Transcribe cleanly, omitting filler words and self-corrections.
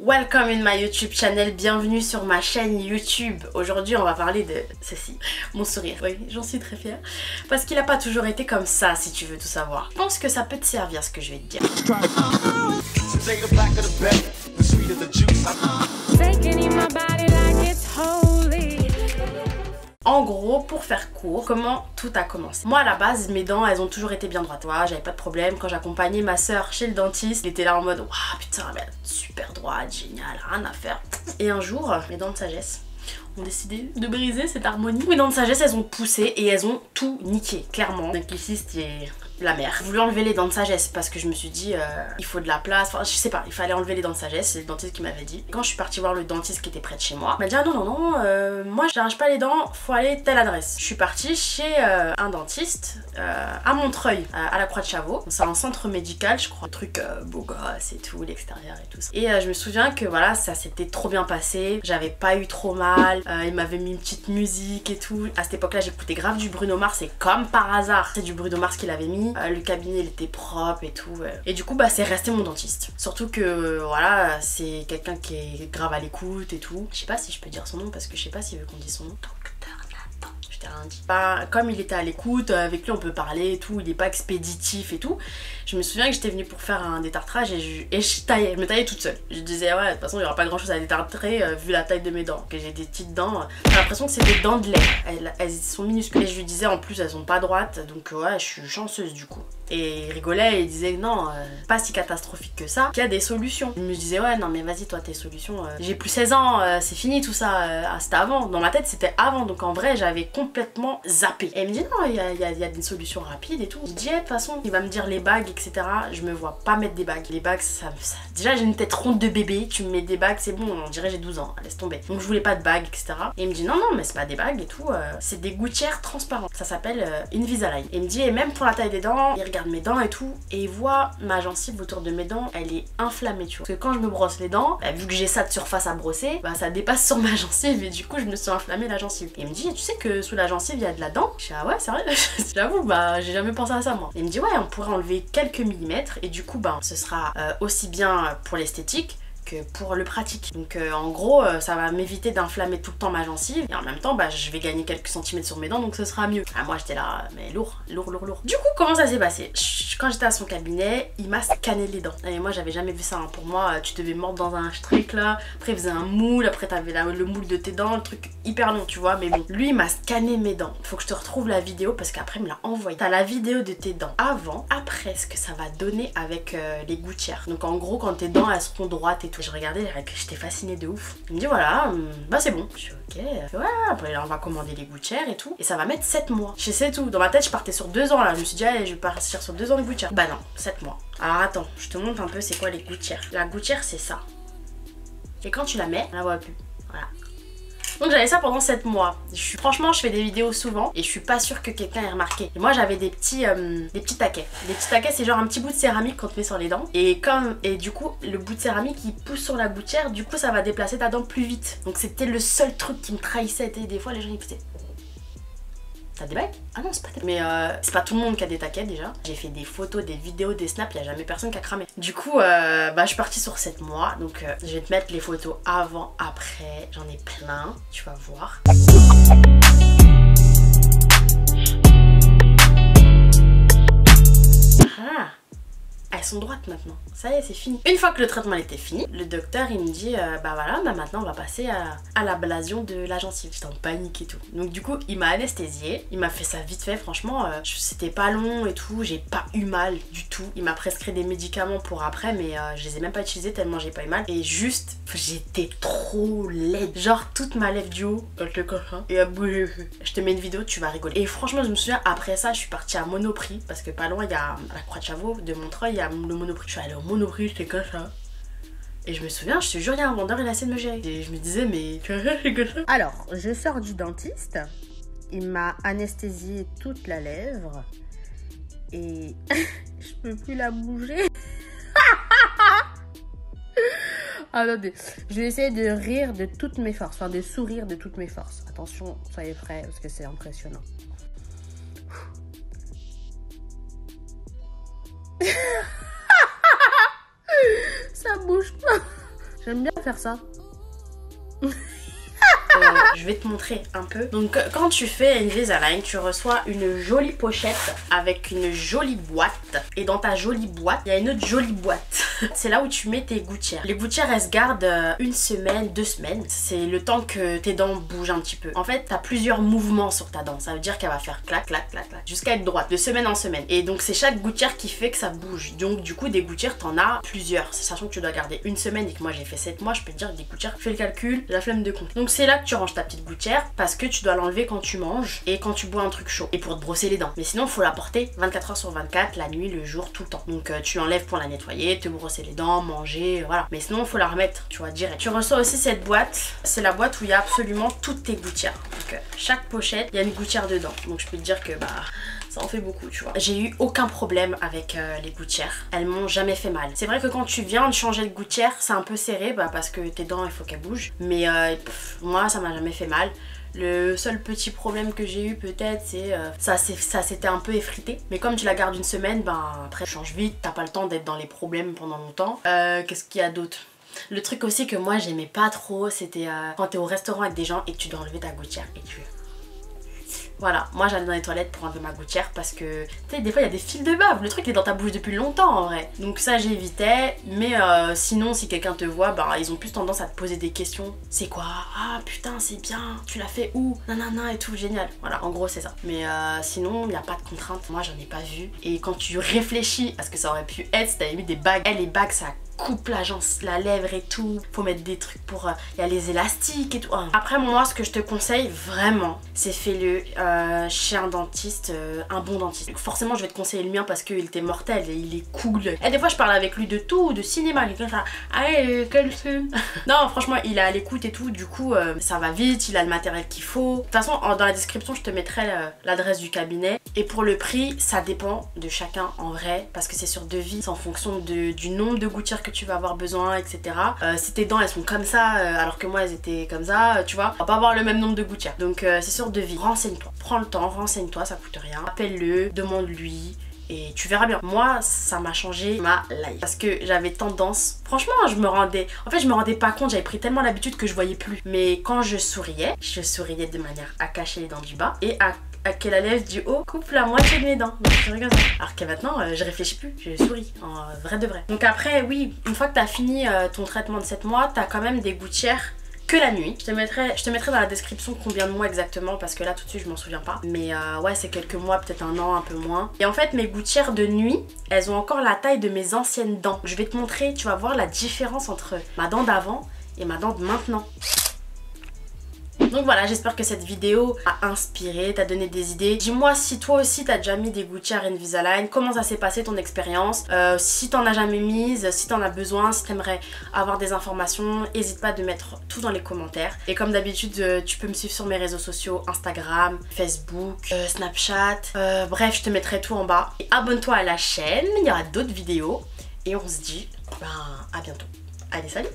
Welcome in my YouTube channel, bienvenue sur ma chaîne YouTube. Aujourd'hui on va parler de ceci, mon sourire. Oui, j'en suis très fière. Parce qu'il n'a pas toujours été comme ça si tu veux tout savoir. Je pense que ça peut te servir ce que je vais te dire. En gros, pour faire court, comment tout a commencé. Moi à la base, mes dents elles ont toujours été bien droites. Ouais, j'avais pas de problème. Quand j'accompagnais ma soeur chez le dentiste, il était là en mode waouh putain, mais super droite, génial, rien à faire. Et un jour, mes dents de sagesse ont décidé de briser cette harmonie. Mes dents de sagesse elles ont poussé et elles ont tout niqué, clairement. Donc ici c'était la mère. J'ai voulu enlever les dents de sagesse parce que je me suis dit il faut de la place, enfin je sais pas, il fallait enlever les dents de sagesse, c'est le dentiste qui m'avait dit. Quand je suis partie voir le dentiste qui était près de chez moi, il m'a dit ah non, moi j'arrache pas les dents, faut aller telle adresse. Je suis partie chez un dentiste à Montreuil, à la Croix-de-Chavaux. C'est un centre médical je crois, un truc beau gosse et tout, l'extérieur et tout ça. Et je me souviens que voilà, ça s'était trop bien passé, j'avais pas eu trop mal, il m'avait mis une petite musique et tout. À cette époque là j'écoutais grave du Bruno Mars et comme par hasard c'est du Bruno Mars qu'il avait mis. Le cabinet il était propre et tout et du coup bah c'est resté mon dentiste, surtout que voilà c'est quelqu'un qui est grave à l'écoute et tout. Je sais pas si je peux dire son nom parce que je sais pas s'il veut qu'on dise son nom. Je t'ai rien dit. Bah, comme il était à l'écoute, avec lui on peut parler et tout, il est pas expéditif et tout. Je me souviens que j'étais venue pour faire un détartrage et je me taillais toute seule. Je disais ouais de toute façon il y aura pas grand chose à détartrer vu la taille de mes dents, que j'ai des petites dents. J'ai l'impression que c'est des dents de lait, elles sont minuscules. Et je lui disais en plus elles sont pas droites, donc ouais je suis chanceuse du coup. Et il rigolait et il disait non, pas si catastrophique que ça, qu'il y a des solutions. Je me disais ouais non mais vas-y toi tes solutions, j'ai plus 16 ans, c'est fini tout ça, c'était avant. Dans ma tête c'était avant, donc en vrai j'avais complètement zappé. Et il me dit non il y a des solutions rapides et tout. Je dis de toute façon il va me dire les bagues etc. Je me vois pas mettre des bagues. Les bagues ça... Déjà j'ai une tête ronde de bébé, tu me mets des bagues c'est bon, on dirait j'ai 12 ans, laisse tomber. Donc je voulais pas de bagues etc. Et il me dit non mais c'est pas des bagues et tout, c'est des gouttières transparentes. Ça s'appelle Invisalign. Et il me dit et même pour la taille des dents, il regarde mes dents et tout et il voit ma gencive autour de mes dents, elle est inflammée tu vois. Parce que quand je me brosse les dents, bah, vu que j'ai ça de surface à brosser, bah ça dépasse sur ma gencive et du coup je me suis inflammée la gencive. Et il me dit tu sais que sous la gencive il y a de la dent. Je dis ah ouais c'est vrai. J'avoue bah j'ai jamais pensé à ça moi. Et il me dit ouais on pourrait enlever quelques millimètres et du coup bah ce sera aussi bien pour l'esthétique que pour le pratique. Donc en gros ça va m'éviter d'inflammer tout le temps ma gencive et en même temps bah je vais gagner quelques centimètres sur mes dents donc ce sera mieux. Ah moi j'étais là mais lourd. Du coup comment ça s'est passé? Quand j'étais à son cabinet il m'a scanné les dents et moi j'avais jamais vu ça hein. Pour moi tu devais mordre dans un strict là, après il faisait un moule, après t'avais le moule de tes dents, le truc hyper long tu vois, mais bon lui il m'a scanné mes dents. Faut que je te retrouve la vidéo parce qu'après il me l'a envoyé. T'as la vidéo de tes dents avant, après ce que ça va donner avec les gouttières. Donc en gros quand tes dents elles seront droites et tout. Je regardais et puis j'étais fascinée de ouf. Il me dit voilà, bah c'est bon. Je suis ok. Ouais, après là on va commander les gouttières et tout. Et ça va mettre 7 mois. Je sais tout. Dans ma tête je partais sur 2 ans là. Je me suis dit allez je vais partir sur 2 ans de gouttières. Bah non, 7 mois. Alors attends, je te montre un peu c'est quoi les gouttières. La gouttière c'est ça. Et quand tu la mets, on la voit plus. Voilà. Donc j'avais ça pendant 7 mois. Franchement je fais des vidéos souvent et je suis pas sûre que quelqu'un ait remarqué. Et moi j'avais des petits taquets. Des petits taquets c'est genre un petit bout de céramique qu'on te met sur les dents. Et du coup le bout de céramique il pousse sur la gouttière, du coup ça va déplacer ta dent plus vite. Donc c'était le seul truc qui me trahissait. Et des fois les gens ils faisaient t'as des bagues? Ah non c'est pas des... Mais c'est pas tout le monde qui a des taquets déjà. J'ai fait des photos, des vidéos, des snaps, il n'y a jamais personne qui a cramé. Du coup bah je suis partie sur 7 mois. Donc je vais te mettre les photos avant, après. J'en ai plein, tu vas voir. Ah, elles sont droites maintenant. Ça y est, c'est fini. Une fois que le traitement était fini, le docteur il me dit bah voilà, bah maintenant on va passer à l'ablation de la gencive. J'étais en panique et tout. Donc du coup, il m'a anesthésiée. Il m'a fait ça vite fait, franchement. C'était pas long et tout. J'ai pas eu mal du tout. Il m'a prescrit des médicaments pour après, mais je les ai même pas utilisés tellement j'ai pas eu mal. Et juste, j'étais trop laide. Genre toute ma lèvre du haut, le cochon. Et je te mets une vidéo, tu vas rigoler. Et franchement, je me souviens, après ça, je suis partie à Monoprix. Parce que pas loin, il y a la Croix-de-Chavaux de Montreuil, il y a le Monoprix. Je suis allée au Monoprix, c'était comme ça. Et je me souviens, je te jure, il y a un vendeur, il a essayé de me gérer. Et je me disais, mais tu vois, c'est comme ça. Alors, je sors du dentiste. Il m'a anesthésié toute la lèvre. Et je peux plus la bouger. Attendez, je vais essayer de rire de toutes mes forces. Enfin, de sourire de toutes mes forces. Attention, soyez prêts parce que c'est impressionnant. Ça bouge pas. J'aime bien faire ça. Je vais te montrer un peu. Donc quand tu fais Invisalign, tu reçois une jolie pochette avec une jolie boîte. Et dans ta jolie boîte, il y a une autre jolie boîte. C'est là où tu mets tes gouttières. Les gouttières, elles se gardent une semaine, 2 semaines. C'est le temps que tes dents bougent un petit peu. En fait, t'as plusieurs mouvements sur ta dent. Ça veut dire qu'elle va faire clac, clac, clac, clac, jusqu'à être droite, de semaine en semaine. Et donc c'est chaque gouttière qui fait que ça bouge. Donc du coup, des gouttières, t'en as plusieurs. Sachant que tu dois garder une semaine et que moi j'ai fait 7 mois, je peux te dire que des gouttières, fais le calcul, la flemme de compte. Donc c'est là que tu ranges ta petite gouttière parce que tu dois l'enlever quand tu manges et quand tu bois un truc chaud et pour te brosser les dents. Mais sinon, il faut la porter 24 heures sur 24, la nuit, le jour, tout le temps. Donc tu l'enlèves pour la nettoyer, te brosser les dents, manger, voilà. Mais sinon, il faut la remettre, tu vois, direct. Tu reçois aussi cette boîte. C'est la boîte où il y a absolument toutes tes gouttières. Donc chaque pochette, il y a une gouttière dedans. Donc je peux te dire que ça en fait beaucoup, tu vois. J'ai eu aucun problème avec les gouttières. Elles m'ont jamais fait mal. C'est vrai que quand tu viens de changer de gouttière, c'est un peu serré parce que tes dents, il faut qu'elles bougent. Mais moi, ça m'a jamais fait mal. Le seul petit problème que j'ai eu peut-être, c'est ça s'était un peu effrité. Mais comme tu la gardes une semaine, après tu changes vite, t'as pas le temps d'être dans les problèmes pendant longtemps. Qu'est-ce qu'il y a d'autre? Le truc aussi que moi j'aimais pas trop, c'était quand t'es au restaurant avec des gens et que tu dois enlever ta gouttière et tu... Voilà, moi j'allais dans les toilettes pour enlever ma gouttière parce que, tu sais, des fois il y a des fils de bave, le truc est dans ta bouche depuis longtemps en vrai. Donc ça j'évitais, mais sinon si quelqu'un te voit, ils ont plus tendance à te poser des questions. C'est quoi? Ah putain c'est bien, tu l'as fait où? Nanana et tout, génial. Voilà, en gros c'est ça. Mais sinon il n'y a pas de contrainte, moi j'en ai pas vu. Et quand tu réfléchis à ce que ça aurait pu être, si t'avais mis des bagues, les bagues ça coupe la lèvre et tout, faut mettre des trucs pour... Il y a les élastiques et tout. Après moi ce que je te conseille vraiment, c'est fais-le chez un dentiste, un bon dentiste. Donc, forcément je vais te conseiller le mien parce qu'il était mortel et il est cool. Et des fois je parle avec lui de tout, de cinéma, il est comme ça. Allez, quel film. Non franchement il est à l'écoute et tout, du coup ça va vite, il a le matériel qu'il faut. De toute façon dans la description je te mettrai l'adresse du cabinet. Et pour le prix, ça dépend de chacun en vrai, parce que c'est sur devis, c'est en fonction du nombre de gouttières que tu vas avoir besoin, etc. Si tes dents elles sont comme ça, alors que moi elles étaient comme ça, tu vois, on va pas avoir le même nombre de gouttières. Donc c'est sur devis. Renseigne-toi, prends le temps, renseigne-toi, ça coûte rien. Appelle-le, demande-lui. Et tu verras bien. Moi, ça m'a changé ma life. Parce que j'avais tendance... Franchement, je me rendais pas compte. J'avais pris tellement l'habitude que je voyais plus. Mais quand je souriais de manière à cacher les dents du bas et à que la lèvre du haut coupe la moitié de mes dents. Donc je regarde ça. Alors que maintenant, je réfléchis plus. Je souris. En vrai de vrai. Donc après, oui, une fois que t'as fini ton traitement de 7 mois, t'as quand même des gouttières que la nuit. Je te mettrai dans la description combien de mois exactement parce que là tout de suite je m'en souviens pas. Mais ouais c'est quelques mois, peut-être un an, un peu moins. Et en fait mes gouttières de nuit, elles ont encore la taille de mes anciennes dents. Je vais te montrer, tu vas voir la différence entre ma dent d'avant et ma dent de maintenant. Donc voilà, j'espère que cette vidéo a inspiré, t'a donné des idées. Dis-moi si toi aussi t'as déjà mis des gouttières Invisalign, comment ça s'est passé ton expérience, si t'en as jamais mise, si t'en as besoin, si t'aimerais avoir des informations, n'hésite pas de mettre tout dans les commentaires. Et comme d'habitude, tu peux me suivre sur mes réseaux sociaux, Instagram, Facebook, Snapchat, bref, je te mettrai tout en bas. Et abonne-toi à la chaîne, il y aura d'autres vidéos et on se dit à bientôt. Allez, salut!